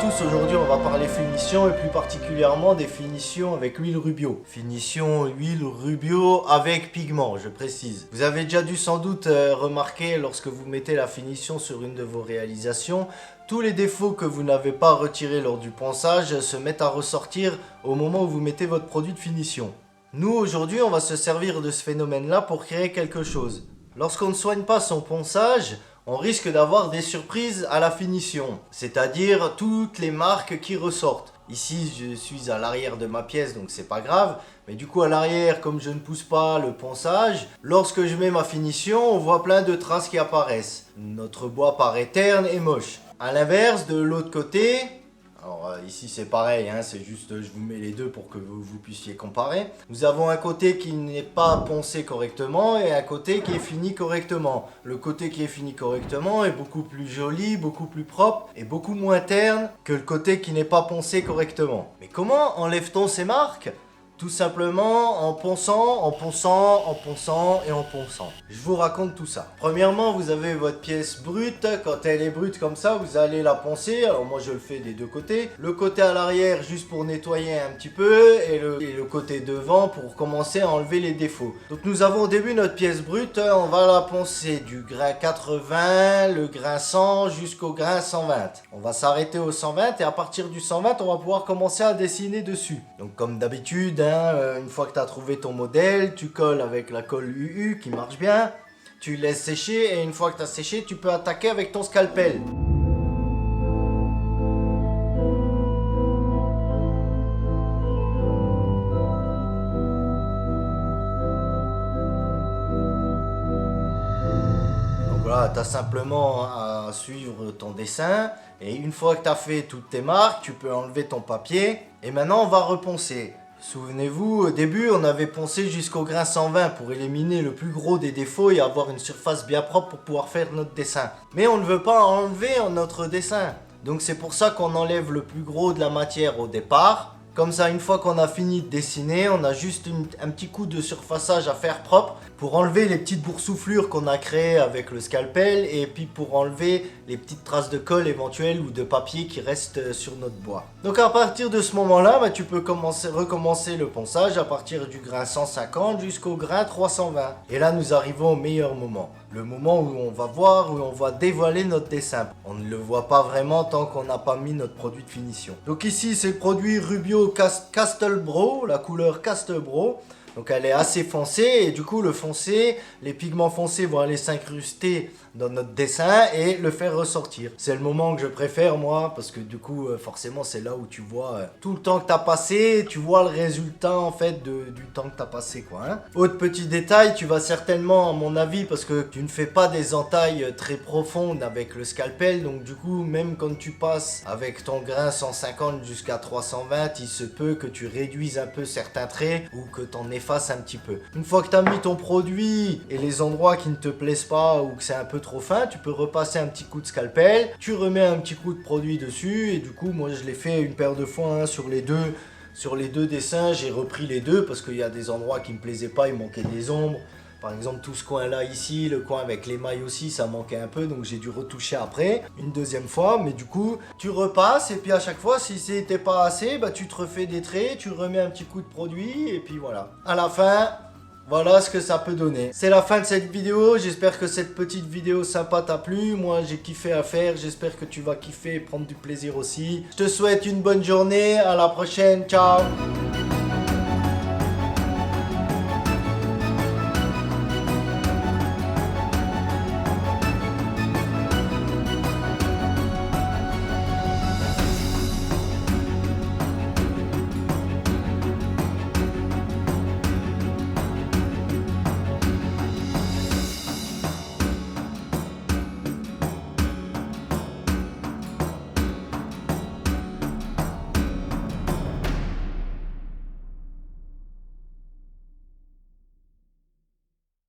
tous, aujourd'hui on va parler finition et plus particulièrement des finitions avec huile Rubio. Finition huile Rubio avec pigment, je précise. Vous avez déjà dû sans doute remarquer lorsque vous mettez la finition sur une de vos réalisations, tous les défauts que vous n'avez pas retirés lors du ponçage se mettent à ressortir au moment où vous mettez votre produit de finition. Nous aujourd'hui on va se servir de ce phénomène-là pour créer quelque chose. Lorsqu'on ne soigne pas son ponçage, on risque d'avoir des surprises à la finition, c'est-à-dire toutes les marques qui ressortent. Ici, je suis à l'arrière de ma pièce, donc c'est pas grave. Mais du coup, à l'arrière, comme je ne pousse pas le ponçage, lorsque je mets ma finition, on voit plein de traces qui apparaissent. Notre bois paraît terne et moche. A l'inverse, de l'autre côté, alors ici c'est pareil, hein, c'est juste je vous mets les deux pour que vous puissiez comparer. Nous avons un côté qui n'est pas poncé correctement et un côté qui est fini correctement. Le côté qui est fini correctement est beaucoup plus joli, beaucoup plus propre et beaucoup moins terne que le côté qui n'est pas poncé correctement. Mais comment enlève-t-on ces marques ? Tout simplement en ponçant, en ponçant, en ponçant et en ponçant. Je vous raconte tout ça. Premièrement, vous avez votre pièce brute. Quand elle est brute comme ça, vous allez la poncer. Alors moi, je le fais des deux côtés. Le côté à l'arrière, juste pour nettoyer un petit peu. Et le côté devant pour commencer à enlever les défauts. Donc nous avons au début notre pièce brute. On va la poncer du grain 80, le grain 100 jusqu'au grain 120. On va s'arrêter au 120 et à partir du 120, on va pouvoir commencer à dessiner dessus. Donc comme d'habitude, une fois que tu as trouvé ton modèle, tu colles avec la colle UU qui marche bien, tu laisses sécher et une fois que tu as séché, tu peux attaquer avec ton scalpel. Donc voilà, tu as simplement à suivre ton dessin et une fois que tu as fait toutes tes marques, tu peux enlever ton papier et maintenant on va reponcer. Souvenez-vous, au début, on avait poncé jusqu'au grain 120 pour éliminer le plus gros des défauts et avoir une surface bien propre pour pouvoir faire notre dessin. Mais on ne veut pas enlever notre dessin. Donc c'est pour ça qu'on enlève le plus gros de la matière au départ. Comme ça, une fois qu'on a fini de dessiner, on a juste un petit coup de surfaçage à faire propre pour enlever les petites boursouflures qu'on a créées avec le scalpel et puis pour enlever les petites traces de colle éventuelles ou de papier qui restent sur notre bois. Donc à partir de ce moment-là, tu peux recommencer le ponçage à partir du grain 150 jusqu'au grain 320. Et là, nous arrivons au meilleur moment. Le moment où on va voir, où on va dévoiler notre dessin. On ne le voit pas vraiment tant qu'on n'a pas mis notre produit de finition. Donc ici, c'est le produit Rubio Castelbro, la couleur Castelbro. Donc elle est assez foncée et du coup le foncé, les pigments foncés vont aller s'incruster dans notre dessin et le faire ressortir. C'est le moment que je préfère moi parce que du coup forcément c'est là où tu vois tout le temps que tu as passé, tu vois le résultat en fait du temps que tu as passé quoi. Autre petit détail, tu vas certainement à mon avis parce que tu ne fais pas des entailles très profondes avec le scalpel donc du coup même quand tu passes avec ton grain 150 jusqu'à 320, il se peut que tu réduises un peu certains traits ou que tu en effaces un petit peu. Une fois que tu as mis ton produit et les endroits qui ne te plaisent pas ou que c'est un peu trop fin, tu peux repasser un petit coup de scalpel, tu remets un petit coup de produit dessus et du coup moi je l'ai fait une paire de fois sur les deux dessins, j'ai repris les deux parce qu'il y a des endroits qui me plaisaient pas, il manquait des ombres. Par exemple tout ce coin là ici, le coin avec les mailles aussi, ça manquait un peu donc j'ai dû retoucher après une deuxième fois. Mais du coup tu repasses et puis à chaque fois si c'était pas assez, tu te refais des traits, tu remets un petit coup de produit et puis voilà. À la fin, voilà ce que ça peut donner. C'est la fin de cette vidéo, j'espère que cette petite vidéo sympa t'a plu. Moi j'ai kiffé à faire, j'espère que tu vas kiffer et prendre du plaisir aussi. Je te souhaite une bonne journée, à la prochaine, ciao.